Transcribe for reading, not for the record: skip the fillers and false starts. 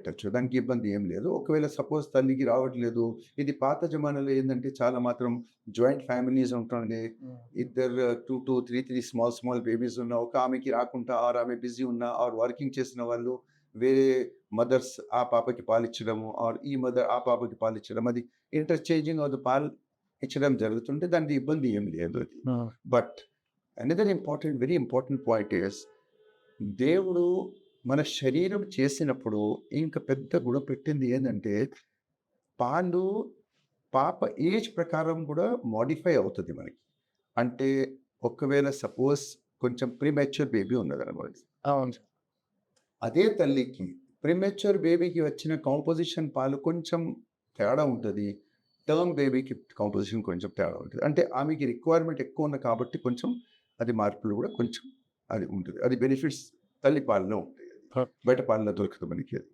పెట్టచ్చు. దానికి ఇబ్బంది ఏం లేదు. ఒకవేళ సపోజ్ తల్లికి రావట్లేదు, ఇది పాత జమానాలో ఏందంటే చాలా మాత్రం జాయింట్ ఫ్యామిలీస్ ఉంటుండే. ఇద్దరు 2, 2, 3 స్మాల్ బేబీస్ ఉన్న ఒక ఆమెకి రాకుండా ఆర్ ఆమె బిజీ ఉన్నా ఆర్ వర్కింగ్ చేసిన వాళ్ళు వేరే మదర్స్ ఆ పాపకి పాలిచ్చడము ఆర్ ఈ మదర్ ఆ పాపకి పాలిచ్చడం అది ఇంటర్చేంజింగ్ ఆఫ్ ద పాలు ఇచ్చడం జరుగుతుంటే దానికి ఇబ్బంది ఏం లేదు అది. But another important very important point is దేవుడు మన శరీరం చేసినప్పుడు ఇంకా పెద్ద గుణ పెట్టింది ఏంటంటే పాలు పాప ఏజ్ ప్రకారం కూడా మోడిఫై అవుతుంది మనకి. అంటే ఒకవేళ సపోజ్ కొంచెం ప్రీమెచ్యూర్ బేబీ ఉన్నదనుకోండి. అవును సార్. అదే తల్లికి ప్రీమెచ్యూర్ బేబీకి వచ్చిన కాంపోజిషన్ పాలు కొంచెం తేడా ఉంటుంది. టర్మ్ బేబీకి కాంపోజిషన్ కొంచెం తేడా ఉంటుంది. అంటే ఆమెకి రిక్వైర్మెంట్ ఎక్కువ ఉంది కాబట్టి కొంచెం అది మార్పులు కూడా కొంచెం అది ఉంటుంది. అది బెనిఫిట్స్ తల్లి పాలలో ఉంటాయి. బయట పాలలో దొరకదు మనకి అది.